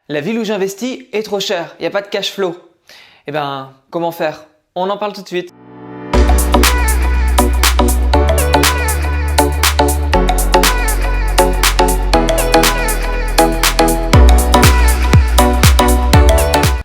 La ville où j'investis est trop chère, il n'y a pas de cash flow. Eh ben, comment faire? On en parle tout de suite.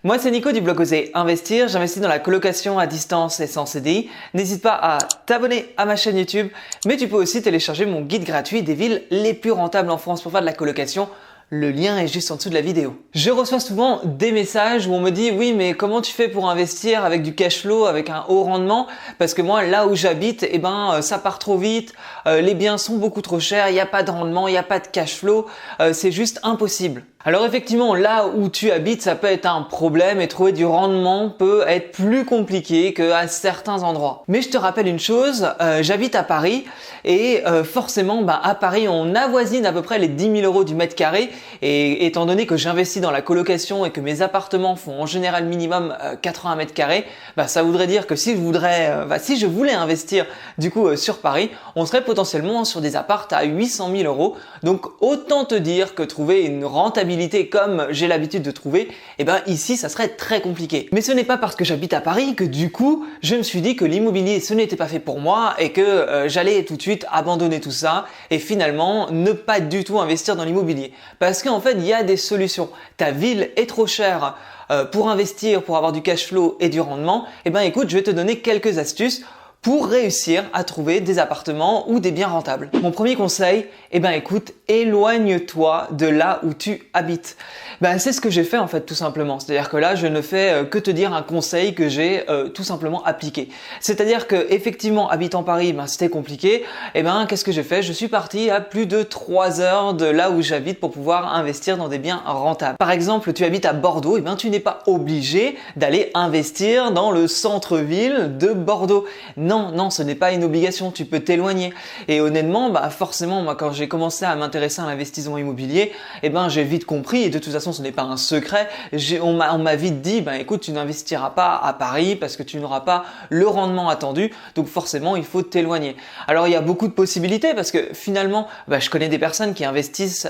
Moi c'est Nico du blog Oser Investir, j'investis dans la colocation à distance et sans CDI. N'hésite pas à t'abonner à ma chaîne YouTube, mais tu peux aussi télécharger mon guide gratuit des villes les plus rentables en France pour faire de la colocation. Le lien est juste en dessous de la vidéo. Je reçois souvent des messages où on me dit « Oui, mais comment tu fais pour investir avec du cash flow, avec un haut rendement ?» Parce que moi, là où j'habite, ça part trop vite, les biens sont beaucoup trop chers, il n'y a pas de rendement, il n'y a pas de cash flow, c'est juste impossible. Alors effectivement, là où tu habites, ça peut être un problème et trouver du rendement peut être plus compliqué qu'à certains endroits. Mais je te rappelle une chose, j'habite à Paris et forcément, à Paris, on avoisine à peu près les 10 000 € du mètre carré. Et étant donné que j'investis dans la colocation et que mes appartements font en général minimum 80 mètres carrés, ça voudrait dire que si je voulais investir du coup sur Paris, on serait potentiellement sur des apparts à 800 000 €. Donc autant te dire que trouver une rentabilité comme j'ai l'habitude de trouver, ici ça serait très compliqué. Mais ce n'est pas parce que j'habite à Paris que du coup je me suis dit que l'immobilier ce n'était pas fait pour moi et que j'allais tout de suite abandonner tout ça et finalement ne pas du tout investir dans l'immobilier. Parce qu'en fait il y a des solutions. Ta ville est trop chère pour investir, pour avoir du cash flow et du rendement. Écoute, je vais te donner quelques astuces pour réussir à trouver des appartements ou des biens rentables. Mon premier conseil, écoute, éloigne-toi de là où tu habites. C'est ce que j'ai fait en fait tout simplement. C'est-à-dire que là, je ne fais que te dire un conseil que j'ai tout simplement appliqué. C'est-à-dire que effectivement, habitant Paris, c'était compliqué. Qu'est-ce que j'ai fait? Je suis parti à plus de 3 heures de là où j'habite pour pouvoir investir dans des biens rentables. Par exemple, tu habites à Bordeaux, tu n'es pas obligé d'aller investir dans le centre-ville de Bordeaux. Non, ce n'est pas une obligation, tu peux t'éloigner. Et honnêtement, forcément, moi quand j'ai commencé à m'intéresser à l'investissement immobilier, j'ai vite compris, et de toute façon ce n'est pas un secret, on m'a vite dit, écoute, tu n'investiras pas à Paris parce que tu n'auras pas le rendement attendu, donc forcément il faut t'éloigner. Alors il y a beaucoup de possibilités parce que finalement, je connais des personnes qui investissent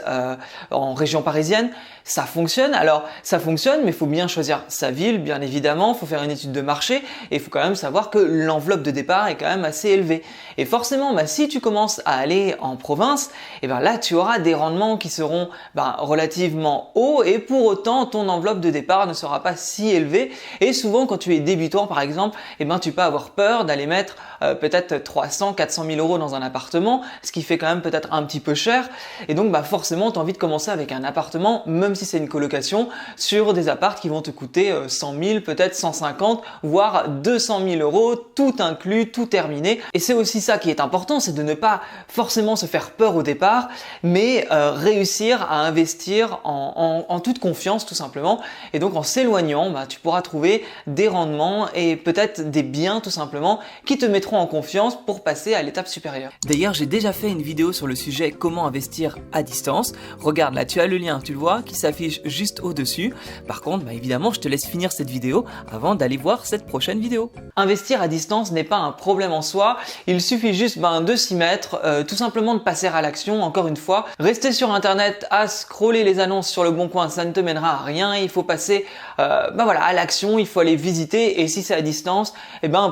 en région parisienne, ça fonctionne. Alors ça fonctionne, mais il faut bien choisir sa ville, bien évidemment, il faut faire une étude de marché et il faut quand même savoir que l'enveloppe de départ est quand même assez élevée. Et forcément, si tu commences à aller en province, là tu auras des rendements qui seront relativement hauts et pour autant ton enveloppe de départ ne sera pas si élevée. Et souvent quand tu es débutant par exemple, tu peux avoir peur d'aller mettre peut-être 300, 400 000 € dans un appartement, ce qui fait quand même peut-être un petit peu cher. Et donc forcément tu as envie de commencer avec un appartement, même si c'est une colocation, sur des apparts qui vont te coûter 100 000, peut-être 150, voire 200 000 €, tout inclus, tout terminé. Et c'est aussi ça qui est important, c'est de ne pas forcément se faire peur au départ, mais réussir à investir en toute confiance tout simplement. Et donc en s'éloignant, tu pourras trouver des rendements et peut-être des biens tout simplement qui te mettront en confiance pour passer à l'étape supérieure. D'ailleurs, j'ai déjà fait une vidéo sur le sujet comment investir à distance. Regarde là, tu as le lien, tu le vois, qui s'affiche juste au-dessus. Par contre, évidemment, je te laisse finir cette vidéo avant d'aller voir cette prochaine vidéo. Investir à distance n'est pas un problème en soi, il suffit juste de s'y mettre, tout simplement de passer à l'action. Encore une fois, rester sur internet à scroller les annonces sur le bon coin, ça ne te mènera à rien. Il faut passer à l'action, il faut aller visiter et si c'est à distance,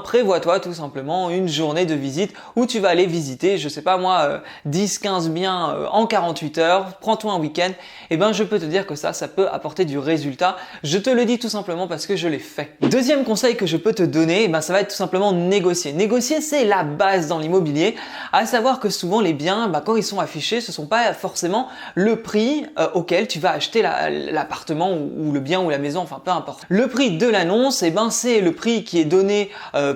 prévois-toi tout simplement une journée de visite où tu vas aller visiter, je sais pas moi, 10-15 biens en 48 heures, prends-toi un week-end, je peux te dire que ça peut apporter du résultat. Je te le dis tout simplement parce que je l'ai fait. Deuxième conseil que je peux te donner, ça va être tout simplement négocier. Négocier, c'est la base dans l'immobilier, à savoir que souvent les biens, quand ils sont affichés, ce sont pas forcément le prix auquel tu vas acheter l'appartement ou le bien ou la maison, enfin peu importe. Le prix de l'annonce, c'est le prix qui est donné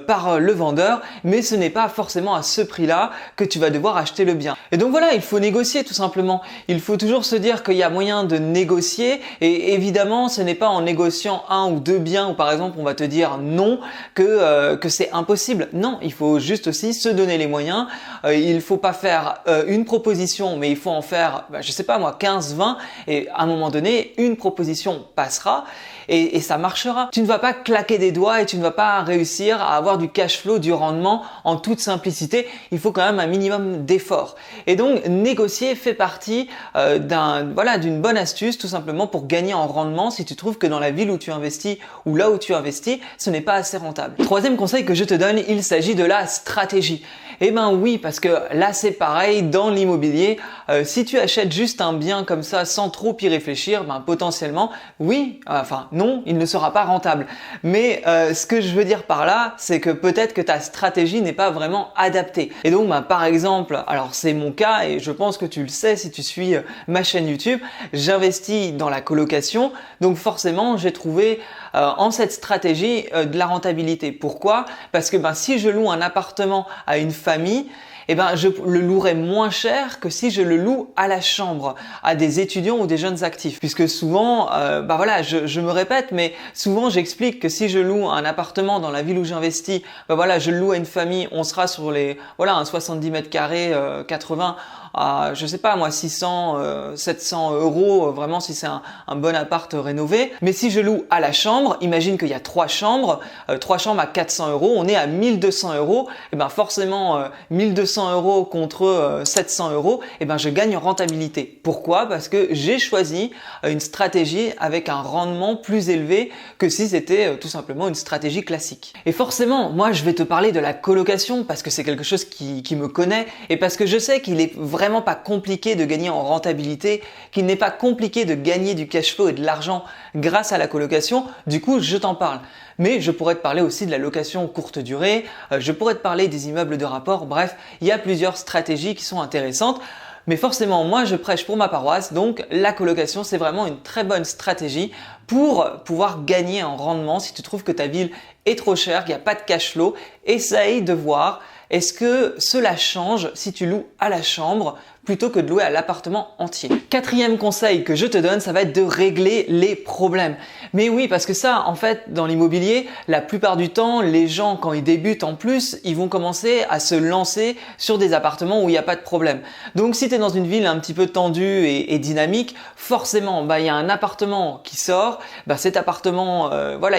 par le vendeur, mais ce n'est pas forcément à ce prix-là que tu vas devoir acheter le bien. Et donc voilà, il faut négocier tout simplement. Il faut toujours se dire qu'il y a moyen de négocier et évidemment, ce n'est pas en négociant un ou deux biens où par exemple on va te dire non que c'est impossible. Non, il faut juste aussi se donner les moyens. Il faut pas faire une proposition, mais il faut en faire, je sais pas moi, 15, 20 et à un moment donné, une proposition passera et ça marchera. Tu ne vas pas claquer des doigts et tu ne vas pas réussir à avoir du cash flow, du rendement simplement, en toute simplicité, il faut quand même un minimum d'effort. Et donc, négocier fait partie d'une bonne astuce, tout simplement pour gagner en rendement si tu trouves que dans la ville où tu investis ou là où tu investis, ce n'est pas assez rentable. Troisième conseil que je te donne, il s'agit de la stratégie. Eh ben oui, parce que là c'est pareil dans l'immobilier. Si tu achètes juste un bien comme ça sans trop y réfléchir, ben potentiellement, non, il ne sera pas rentable. Mais ce que je veux dire par là, c'est que peut-être que ta stratégie n'est pas vraiment adaptée. Et donc, par exemple, alors c'est mon cas et je pense que tu le sais si tu suis ma chaîne YouTube, j'investis dans la colocation. Donc forcément, j'ai trouvé en cette stratégie de la rentabilité. Pourquoi? Parce que si je loue un appartement à une famille, je le louerai moins cher que si je le loue à la chambre, à des étudiants ou des jeunes actifs. Puisque souvent, je me répète, mais souvent j'explique que si je loue un appartement dans la ville où j'investis, je le loue à une famille, on sera sur un 70 mètres carrés, 80 à, 600, 700 euros, vraiment si c'est un bon appart rénové. Mais si je loue à la chambre, imagine qu'il y a 3 chambres à 400 euros, on est à 1200 euros. Et forcément, 1200 euros contre 700 euros, je gagne en rentabilité. Pourquoi? Parce que j'ai choisi une stratégie avec un rendement plus élevé que si c'était tout simplement une stratégie classique. Et forcément, moi je vais te parler de la colocation parce que c'est quelque chose qui me connaît et parce que je sais qu'il est vraiment pas compliqué de gagner en rentabilité, qu'il n'est pas compliqué de gagner du cash flow et de l'argent grâce à la colocation. Du coup, je t'en parle. Mais je pourrais te parler aussi de la location courte durée, je pourrais te parler des immeubles de rapport, bref, il y a plusieurs stratégies qui sont intéressantes. Mais forcément, moi je prêche pour ma paroisse, donc la colocation c'est vraiment une très bonne stratégie pour pouvoir gagner en rendement. Si tu trouves que ta ville est trop chère, qu'il n'y a pas de cash flow, essaye de voir est-ce que cela change si tu loues à la chambre plutôt que de louer à l'appartement entier. Quatrième conseil que je te donne, ça va être de régler les problèmes. Mais oui, parce que ça, en fait, dans l'immobilier, la plupart du temps, les gens, quand ils débutent en plus, ils vont commencer à se lancer sur des appartements où il n'y a pas de problème. Donc, si tu es dans une ville un petit peu tendue et dynamique, forcément, il y a un appartement qui sort. Cet appartement,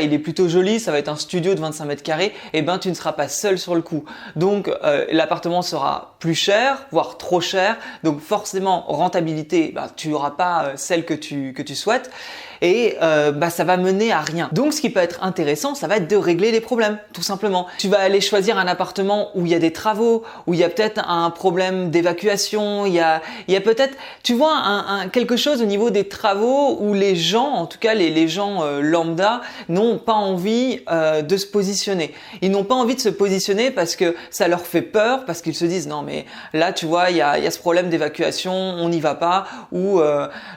il est plutôt joli, ça va être un studio de 25 mètres carrés. Et tu ne seras pas seul sur le coup. Donc, l'appartement sera plus cher, voire trop cher. Donc forcément, rentabilité, tu n'auras pas celle que tu souhaites et ça va mener à rien. Donc ce qui peut être intéressant, ça va être de régler les problèmes, tout simplement. Tu vas aller choisir un appartement où il y a des travaux, où il y a peut-être un problème d'évacuation, il y a peut-être, tu vois, quelque chose au niveau des travaux où les gens, en tout cas les gens lambda, n'ont pas envie de se positionner. Ils n'ont pas envie de se positionner parce que ça leur fait peur, parce qu'ils se disent non mais là tu vois, il y a ce problème d'évacuation, on n'y va pas, ou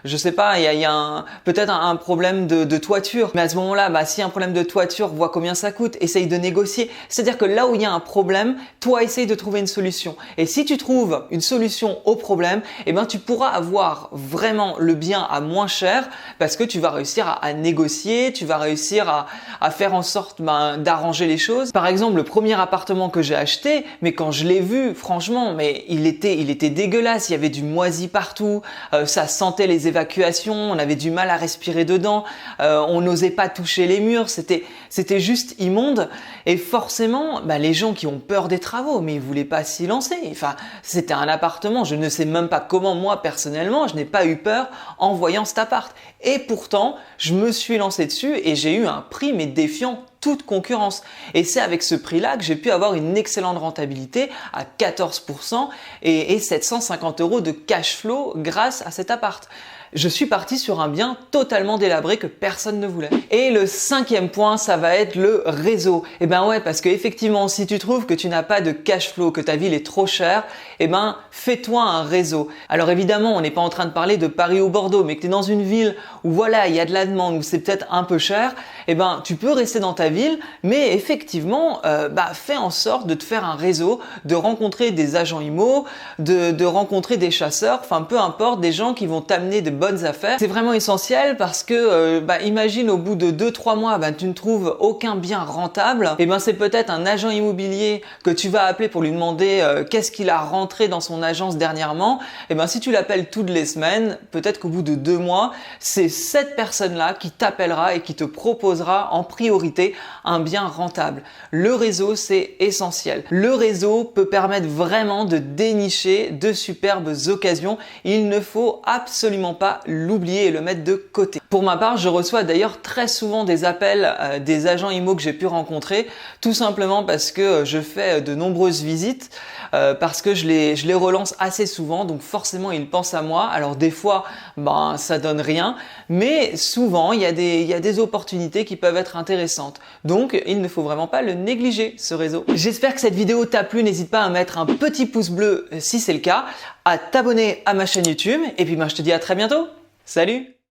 je sais pas, il y a peut-être un problème de toiture. Mais à ce moment-là, s'il y a un problème de toiture, vois combien ça coûte, essaye de négocier. C'est-à-dire que là où il y a un problème, toi essaye de trouver une solution. Et si tu trouves une solution au problème, tu pourras avoir vraiment le bien à moins cher parce que tu vas réussir à négocier, tu vas réussir à faire en sorte d'arranger les choses. Par exemple, le premier appartement que j'ai acheté, mais quand je l'ai vu, franchement, mais il était dégueulasse, il y avait du moisi partout, ça sentait les évacuations, on avait du mal à respirer dedans, on n'osait pas toucher les murs, c'était juste immonde. Et forcément, les gens qui ont peur des travaux, mais ils voulaient pas s'y lancer. Enfin, c'était un appartement, je ne sais même pas comment moi personnellement, je n'ai pas eu peur en voyant cet appart. Et pourtant, je me suis lancé dessus et j'ai eu un prix mais défiant toute concurrence. Et c'est avec ce prix-là que j'ai pu avoir une excellente rentabilité à 14% et 750 euros de cash flow grâce à cet appart. Je suis parti sur un bien totalement délabré que personne ne voulait. Et le cinquième point, ça va être le réseau. Parce que effectivement, si tu trouves que tu n'as pas de cash flow, que ta ville est trop chère, fais-toi un réseau. Alors évidemment, on n'est pas en train de parler de Paris ou Bordeaux, mais que tu es dans une ville où il y a de la demande, où c'est peut-être un peu cher, tu peux rester dans ta ville, mais effectivement, fais en sorte de te faire un réseau, de rencontrer des agents IMO, de rencontrer des chasseurs, peu importe, des gens qui vont t'amener de bonnes affaires. C'est vraiment essentiel parce que imagine au bout de 2-3 mois tu ne trouves aucun bien rentable, et c'est peut-être un agent immobilier que tu vas appeler pour lui demander qu'est-ce qu'il a rentré dans son agence dernièrement. Et si tu l'appelles toutes les semaines, peut-être qu'au bout de 2 mois, c'est cette personne-là qui t'appellera et qui te proposera en priorité un bien rentable. Le réseau, c'est essentiel. Le réseau peut permettre vraiment de dénicher de superbes occasions. Il ne faut absolument pas l'oublier et le mettre de côté. Pour ma part, je reçois d'ailleurs très souvent des appels des agents IMO que j'ai pu rencontrer, tout simplement parce que je fais de nombreuses visites, parce que je les relance assez souvent, donc forcément ils pensent à moi. Alors des fois, ça donne rien, mais souvent il y a des opportunités qui peuvent être intéressantes. Donc il ne faut vraiment pas le négliger, ce réseau. J'espère que cette vidéo t'a plu. N'hésite pas à mettre un petit pouce bleu si c'est le cas, à t'abonner à ma chaîne YouTube, et puis je te dis à très bientôt. Salut!